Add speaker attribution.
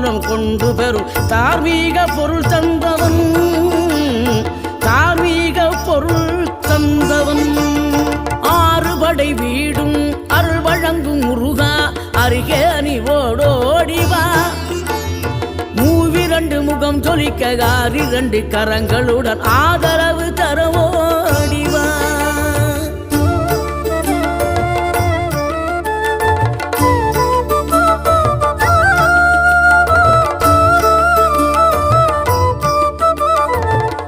Speaker 1: மூலம் கொண்டு பெறும் தார்மீக பொருள் தந்தவன், தார்மீக பொருள் தந்தவன். ஆறுபடை வீடும் அருள் வழங்கும் முருகா அருகே அணிவோடோடிவா. மூவிரண்டு முகம் ஜொலிக்க 2 கரங்களுடன் ஆதரவு தர